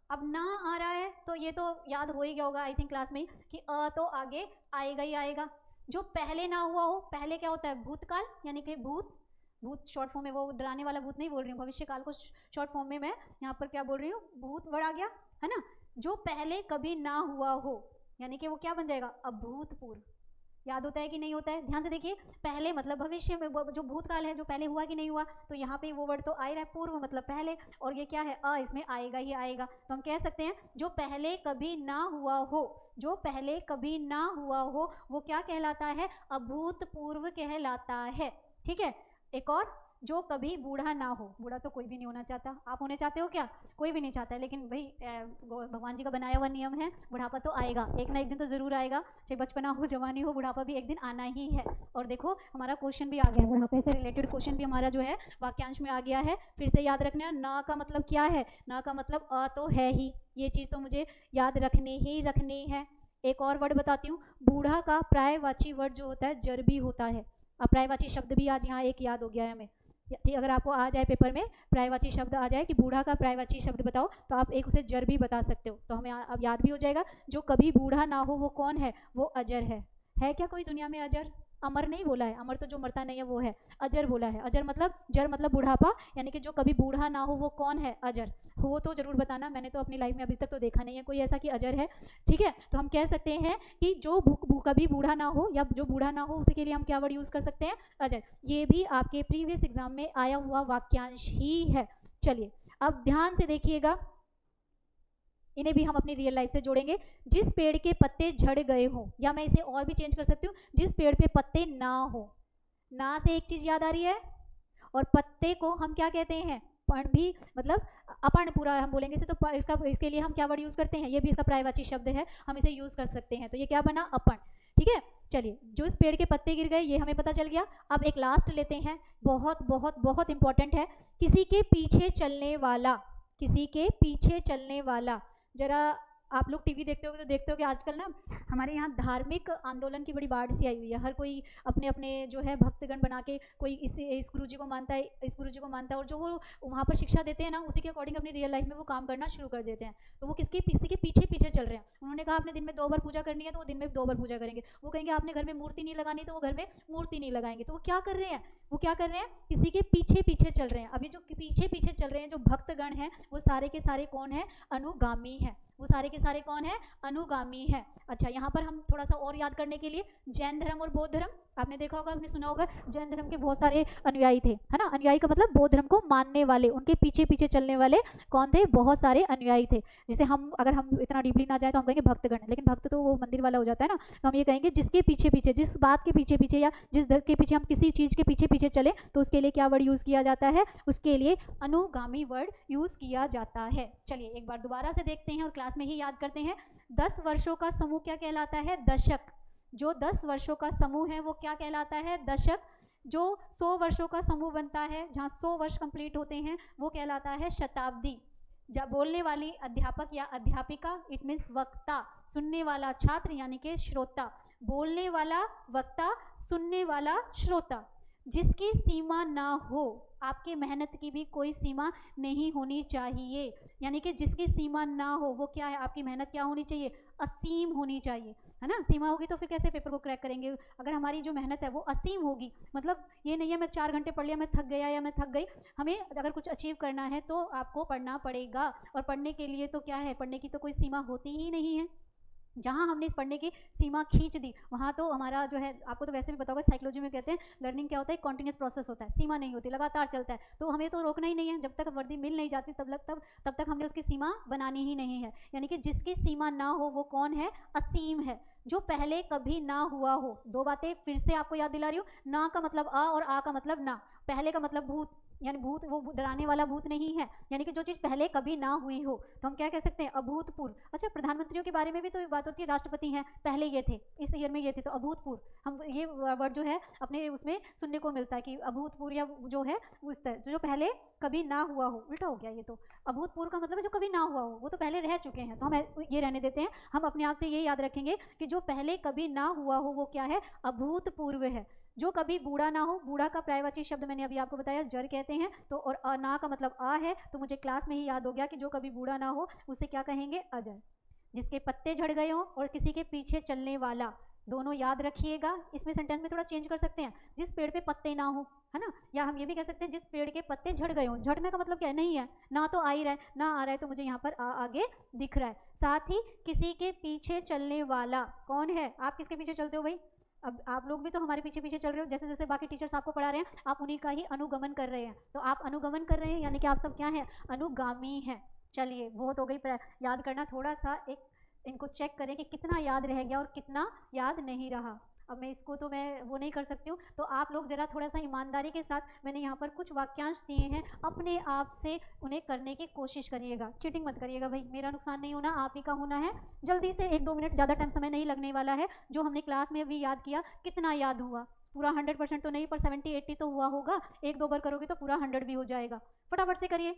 अब ना आ रहा है तो ये तो याद हो ही गया होगा आई थिंक क्लास में कि अ तो आगे आएगा ही आएगा। जो पहले ना हुआ हो, पहले क्या होता है? भूतकाल, यानी कि भूत शॉर्ट फॉर्म में, वो डराने वाला भूत नहीं बोल रही हूँ, भविष्य काल को शॉर्ट फॉर्म में मैं यहाँ पर क्या बोल रही हूँ? भूत वर्ड आ गया है ना। जो पहले कभी ना हुआ हो यानी कि वो क्या बन जाएगा? अभूतपूर्व। याद होता है कि नहीं होता है? ध्यान से देखिए, पहले मतलब भविष्य में, जो भूतकाल है, जो पहले हुआ कि नहीं हुआ, तो यहाँ पे वो वर्ड तो आ ही रहा है, पूर्व मतलब पहले, और ये क्या है? अ, इसमें आएगा ही आएगा। तो हम कह सकते हैं जो पहले कभी ना हुआ हो, जो पहले कभी ना हुआ हो वो क्या कहलाता है? अभूतपूर्व कहलाता है। ठीक है, एक और जो कभी बूढ़ा ना हो। बूढ़ा तो कोई भी नहीं होना चाहता, आप होने चाहते हो क्या? कोई भी नहीं चाहता है, लेकिन भाई भगवान जी का बनाया हुआ नियम है, बुढ़ापा तो आएगा, एक ना एक दिन तो ज़रूर आएगा, चाहे बचपना हो जवानी हो, बुढ़ापा भी एक दिन आना ही है। और देखो हमारा क्वेश्चन भी आ गया है, बुढ़ापे से रिलेटेड क्वेश्चन भी हमारा जो है वाक्यांश में आ गया है। फिर से याद रखना, ना का मतलब क्या है? ना का मतलब अ तो है ही, ये चीज़ तो मुझे याद रखनी है। एक और वर्ड बताती हूँ, बूढ़ा का पर्यायवाची वर्ड जो होता है जर भी होता है। अब पर्यायवाची शब्द भी आज यहाँ एक याद हो गया है हमें। ठीक, अगर आपको आ जाए पेपर में पर्यायवाची शब्द आ जाए कि बूढ़ा का पर्यायवाची शब्द बताओ, तो आप एक उसे जर भी बता सकते हो, तो हमें अब याद भी हो जाएगा। जो कभी बूढ़ा ना हो वो कौन है? वो अजर है। है क्या कोई दुनिया में अजर? अमर नहीं बोला है, अमर तो जो मरता नहीं है वो है, अजर बोला है। अजर मतलब, जर मतलब बुढ़ापा, यानी कि जो कभी बूढ़ा ना हो वो कौन है? अजर हो तो जरूर बताना, मैंने तो अपनी लाइफ में अभी तक तो देखा नहीं है कोई ऐसा कि अजर है। ठीक है, तो हम कह सकते हैं कि जो कभी बूढ़ा ना हो या जो बूढ़ा ना हो उसके लिए हम क्या वर्ड यूज कर सकते हैं? अजर। ये भी आपके प्रीवियस एग्जाम में आया हुआ वाक्यांश ही है। चलिए अब ध्यान से देखिएगा, इन्हें भी हम अपनी रियल लाइफ से जोड़ेंगे। जिस पेड़ के पत्ते झड़ गए हो, या मैं इसे और भी चेंज कर सकती हूँ, जिस पेड़ पे पत्ते ना हो। ना से एक चीज याद आ रही है, और पत्ते को हम क्या कहते हैं? पण भी, मतलब अपन पूरा हम बोलेंगे इसे, तो इसके लिए हम क्या वर्ड यूज करते हैं? ये भी इसका पर्यायवाची शब्द है, हम इसे यूज कर सकते हैं, तो ये क्या बना? अपन। ठीक है, चलिए, जो इस पेड़ के पत्ते गिर गए ये हमें पता चल गया। अब एक लास्ट लेते हैं, बहुत बहुत बहुत इंपॉर्टेंट है, किसी के पीछे चलने वाला। किसी के पीछे चलने वाला। जरा आप लोग टीवी देखते होगे तो देखते हो कि आजकल ना हमारे यहाँ धार्मिक आंदोलन की बड़ी बाढ़ सी आई हुई है। हर कोई अपने अपने जो है भक्तगण बना के, कोई इस गुरु जी को मानता है, इस गुरु जी को मानता है, और जो वो वहाँ पर शिक्षा देते हैं ना, उसी के अकॉर्डिंग अपनी रियल लाइफ में वो काम करना शुरू कर देते हैं। तो वो किसी के पीछे पीछे चल रहे हैं। उन्होंने कहा आपने दिन में 2 बार पूजा करनी है, तो वो दिन में 2 बार पूजा करेंगे। वो कहेंगे आपने घर में मूर्ति नहीं लगानी, तो वो घर में मूर्ति नहीं लगाएंगे। तो वो क्या कर रहे हैं? वो क्या कर रहे हैं? किसी के पीछे पीछे चल रहे हैं। अभी जो पीछे पीछे चल रहे हैं जो भक्तगण हैं, वो सारे के सारे कौन है? अनुगामी है। वो सारे के सारे कौन है? अनुगामी है। अच्छा, यहाँ पर हम थोड़ा सा और याद करने के लिए, जैन धर्म और बौद्ध धर्म, आपने देखा होगा, आपने सुना होगा, जैन धर्म के बहुत सारे अनुयायी थे, है ना? अनुयायी का मतलब बौद्ध धर्म को मानने वाले, उनके पीछे पीछे चलने वाले कौन थे? बहुत सारे अनुयायी थे। जिसे हम, अगर हम इतना डीपली ना जाए तो हम कहेंगे भक्तगण, लेकिन भक्त तो वो मंदिर वाला हो जाता है ना। तो हम ये कहेंगे जिसके पीछे पीछे, जिस बात के पीछे पीछे, या जिस दर के पीछे हम किसी चीज़ के पीछे पीछे चले, तो उसके लिए क्या वर्ड यूज़ किया जाता है? उसके लिए अनुगामी वर्ड यूज़ किया जाता है। चलिए एक बार दोबारा से देखते हैं और क्लास में ही याद करते हैं। 10 वर्षों का समूह क्या कहलाता है? दशक। जो 10 वर्षों का समूह है वो क्या कहलाता है? दशक। जो 100 वर्षों का समूह बनता है, जहाँ 100 वर्ष कंप्लीट होते हैं, वो कहलाता है शताब्दी। जब बोलने वाली अध्यापक या अध्यापिका, इट मीन्स वक्ता, सुनने वाला छात्र यानी कि श्रोता। बोलने वाला वक्ता, सुनने वाला श्रोता। जिसकी सीमा ना हो, आपके मेहनत की भी कोई सीमा नहीं होनी चाहिए। यानी कि जिसकी सीमा ना हो वो क्या है? आपकी मेहनत क्या होनी चाहिए? असीम होनी चाहिए, है ना? सीमा होगी तो फिर कैसे पेपर को क्रैक करेंगे? अगर हमारी जो मेहनत है वो असीम होगी, मतलब ये नहीं है मैं 4 घंटे पढ़ लिया मैं थक गया या मैं थक गई। हमें अगर कुछ अचीव करना है तो आपको पढ़ना पड़ेगा, और पढ़ने के लिए तो क्या है? पढ़ने की तो कोई सीमा होती ही नहीं है। जहाँ हमने इस पढ़ने की सीमा खींच दी, वहाँ तो हमारा जो है, आपको तो वैसे भी पता होगा, साइकोलॉजी में कहते हैं लर्निंग क्या होता है? कॉन्टिन्यूस प्रोसेस होता है, सीमा नहीं होती, लगातार चलता है। तो हमें तो रोकना ही नहीं है, जब तक वर्दी मिल नहीं जाती तब तक हमने उसकी सीमा बनानी ही नहीं है। यानी कि जिसकी सीमा ना हो वो कौन है? असीम है। जो पहले कभी ना हुआ हो। 2 बातें फिर से आपको याद दिला रही हूँ। ना का मतलब आ और आ का मतलब ना। पहले का मतलब भूत, यानी भूत वो डराने वाला भूत नहीं है, यानी कि जो चीज़ पहले कभी ना हुई हो, तो हम क्या कह सकते हैं? अभूतपूर्व। अच्छा, प्रधानमंत्रियों के बारे में भी तो बात होती है, राष्ट्रपति हैं, पहले ये थे, इस ईयर में ये थे, तो अभूतपूर्व। हम ये वर्ड जो है अपने उसमें सुनने को मिलता है कि अभूतपूर्व, या जो है उस तरह जो पहले कभी ना हुआ हो। उल्टा हो गया ये तो। अभूतपूर्व का मतलब है जो कभी ना हुआ हो, वो तो पहले रह चुके हैं, तो हम ये रहने देते हैं। हम अपने आप से ये याद रखेंगे कि जो पहले कभी ना हुआ हो वो क्या है? अभूतपूर्व है। जो कभी बूढ़ा ना हो, बूढ़ा का पर्यायवाची शब्द मैंने अभी आपको बताया जर कहते हैं, तो और ना का मतलब आ है, तो मुझे क्लास में ही याद हो गया कि जो कभी बूढ़ा ना हो उसे क्या कहेंगे? अजर। जिसके पत्ते झड़ गए हो और किसी के पीछे चलने वाला, दोनों याद रखिएगा। इसमें सेंटेंस में थोड़ा चेंज कर सकते हैं, जिस पेड़ पे पत्ते ना हो, है ना? या हम ये भी कह सकते हैं जिस पेड़ के पत्ते झड़ गए हो। झड़ने का मतलब क्या है? नहीं है, ना तो आ ही रहा है, ना आ रहा है तो मुझे यहाँ पर आगे दिख रहा है। साथ ही किसी के पीछे चलने वाला कौन है? आप किसके पीछे चलते हो भाई? अब आप लोग भी तो हमारे पीछे पीछे चल रहे हो, जैसे जैसे बाकी टीचर्स आपको पढ़ा रहे हैं आप उन्हीं का ही अनुगमन कर रहे हैं। तो आप अनुगमन कर रहे हैं यानी कि आप सब क्या हैं? अनुगामी हैं। चलिए बहुत हो गई याद करना, थोड़ा सा एक इनको चेक करें कि कितना याद रह गया और कितना याद नहीं रहा। अब मैं इसको तो मैं वो नहीं कर सकती हूँ, तो आप लोग ज़रा थोड़ा सा ईमानदारी के साथ मैंने यहाँ पर कुछ वाक्यांश दिए हैं, अपने आप से उन्हें करने की कोशिश करिएगा, चीटिंग मत करिएगा भाई, मेरा नुकसान नहीं होना, आप ही का होना है। जल्दी से 1-2 मिनट, ज़्यादा टाइम समय नहीं लगने वाला है। जो हमने क्लास में अभी याद किया, कितना याद हुआ? पूरा 100% तो नहीं, पर 70-80 तो हुआ होगा। 1-2 बार करोगे तो पूरा 100 भी हो जाएगा। फटाफट से करिए।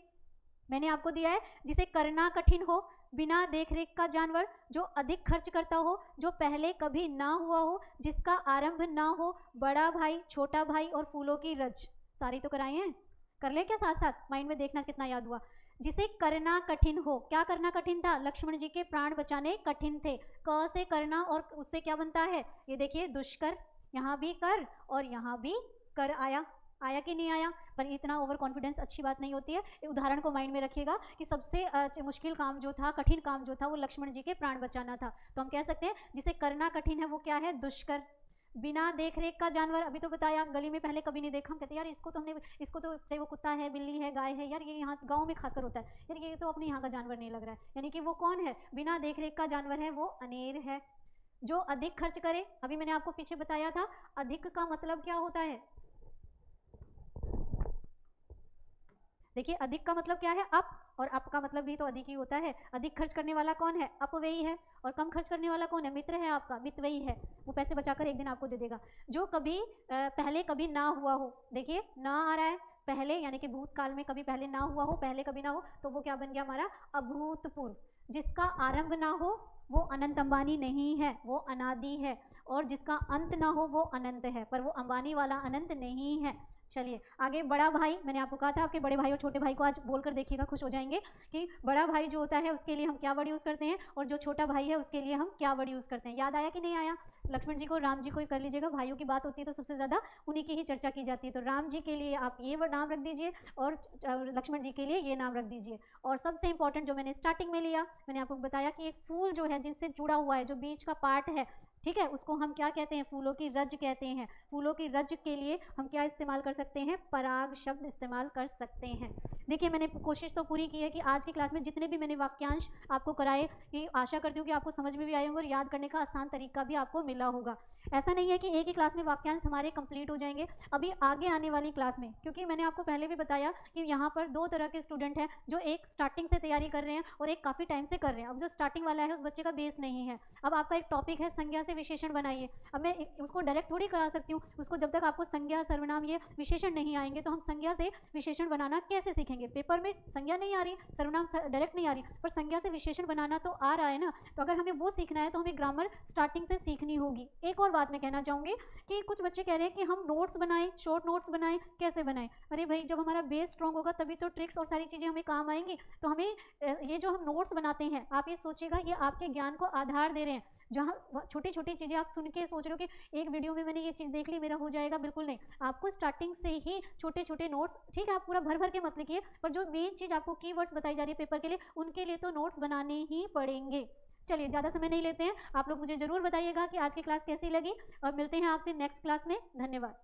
मैंने आपको दिया है, जिसे करना कठिन हो, बिना देखरेख का जानवर, जो अधिक खर्च करता हो, जो पहले कभी ना हुआ हो, जिसका आरंभ ना हो, बड़ा भाई, छोटा भाई और फूलों की रज। सारी तो कराए हैं, कर ले क्या साथ साथ, माइंड में देखना कितना याद हुआ। जिसे करना कठिन हो, क्या करना कठिन था? लक्ष्मण जी के प्राण बचाने कठिन थे। क से करना, और उससे क्या बनता है? ये देखिए दुष्कर, यहाँ भी कर और यहाँ भी कर आया। आया कि नहीं आया? पर इतना ओवर कॉन्फिडेंस अच्छी बात नहीं होती है। उदाहरण को माइंड में रखिएगा कि सबसे मुश्किल काम जो था, कठिन काम जो था, वो लक्ष्मण जी के प्राण बचाना था। तो हम कह सकते हैं जिसे करना कठिन है वो क्या है? दुष्कर। बिना देख रेख का जानवर, अभी तो बताया, गली में पहले कभी नहीं देखा। हम कहते यार इसको तो हमने, इसको तो चाहे वो कुत्ता है, बिल्ली है, गाय है, यार ये यहाँ गाँव में खासकर होता है, यार ये तो अपने यहाँ का जानवर नहीं लग रहा है। यानी कि वो कौन है? बिना देख रेख का जानवर है, वो अनेर है। जो अधिक खर्च करे, अभी मैंने आपको पीछे बताया था, अधिक का मतलब क्या होता है? देखिए अधिक का मतलब क्या है? अप, और अप का मतलब भी तो अधिक ही होता है। अधिक खर्च करने वाला कौन है? अपव्ययी है। और कम खर्च करने वाला कौन है? मित्र है आपका, मितव्ययी है। वो पैसे बचाकर एक दिन आपको दे देगा। जो कभी पहले कभी ना हुआ हो, देखिए ना आ रहा है, पहले यानी कि भूतकाल में कभी पहले ना हुआ हो, पहले कभी ना हो, तो वो क्या बन गया हमारा? अभूतपूर्व। जिसका आरंभ ना हो, वो अनंत अंबानी नहीं है, वो अनादि है। और जिसका अंत ना हो, वो अनंत है, पर वो अंबानी वाला अनंत नहीं है। चलिए आगे, बड़ा भाई, मैंने आपको कहा था आपके बड़े भाई और छोटे भाई को आज बोलकर देखिएगा, खुश हो जाएंगे कि बड़ा भाई जो होता है उसके लिए हम क्या वर्ड यूज़ करते हैं, और जो छोटा भाई है उसके लिए हम क्या वर्ड यूज़ करते हैं। याद आया कि नहीं आया? लक्ष्मण जी को, राम जी को ही कर लीजिएगा, भाइयों की बात होती है तो सबसे ज़्यादा उन्हीं की ही चर्चा की जाती है। तो राम जी के लिए आप ये नाम रख दीजिए, और लक्ष्मण जी के लिए ये नाम रख दीजिए। और सबसे इंपॉर्टेंट जो मैंने स्टार्टिंग में लिया, मैंने आपको बताया कि एक फूल जो है जिनसे जुड़ा हुआ है, जो बीच का पार्ट है, ठीक है, उसको हम क्या कहते हैं? फूलों की रज कहते हैं। फूलों की रज के लिए हम क्या इस्तेमाल कर सकते हैं? पराग शब्द इस्तेमाल कर सकते हैं। देखिए मैंने कोशिश तो पूरी की है कि आज की क्लास में जितने भी मैंने वाक्यांश आपको कराए, कि आशा करती हूँ कि आपको समझ में भी आए होंगे और याद करने का आसान तरीका भी आपको मिला होगा। ऐसा नहीं है कि एक ही क्लास में वाक्यांश हमारे कंप्लीट हो जाएंगे। अभी आगे आने वाली क्लास में, क्योंकि मैंने आपको पहले भी बताया कि यहाँ पर 2 तरह के स्टूडेंट हैं, जो एक स्टार्टिंग से तैयारी कर रहे हैं और एक काफ़ी टाइम से कर रहे हैं। अब जो स्टार्टिंग वाला है उस बच्चे का बेस नहीं है। अब आपका एक टॉपिक है संज्ञा से विशेषण बनाइए। अब मैं उसको डायरेक्ट थोड़ी करा सकती हूँ, उसको जब तक आपको संज्ञा, सर्वनाम, ये विशेषण नहीं आएंगे तो हम संज्ञा से विशेषण बनाना कैसे सीखेंगे? पेपर में संज्ञा नहीं आ रही, सर्वनाम डायरेक्ट नहीं आ रही, पर संज्ञा से विशेषण बनाना तो आ रहा है ना। तो अगर हमें वो सीखना है तो हमें ग्रामर स्टार्टिंग से सीखनी होगी। एक और बात मैं कहना चाहूँगी कि कुछ बच्चे कह रहे हैं कि हम नोट्स बनाएं, शॉर्ट नोट्स बनाएं, कैसे बनाएं? अरे भाई, जब हमारा बेस स्ट्रॉन्ग होगा तभी तो ट्रिक्स और सारी चीज़ें हमें काम आएंगी। तो हमें ये जो हम नोट्स बनाते हैं, आप ये सोचिएगा ये आपके ज्ञान को आधार दे रहे हैं। जहाँ छोटी छोटी चीज़ें आप सुन के सोच रहे हो कि एक वीडियो में मैंने ये चीज़ देख ली, मेरा हो जाएगा, बिल्कुल नहीं। आपको स्टार्टिंग से ही छोटे छोटे नोट्स, ठीक है, आप पूरा भर भर के मत लिखिए, पर जो मेन चीज़ आपको कीवर्ड्स बताई जा रही है पेपर के लिए, उनके लिए तो नोट्स बनाने ही पड़ेंगे। चलिए ज़्यादा समय नहीं लेते हैं, आप लोग मुझे ज़रूर बताइएगा कि आज की क्लास कैसी लगी, और मिलते हैं आपसे नेक्स्ट क्लास में। धन्यवाद।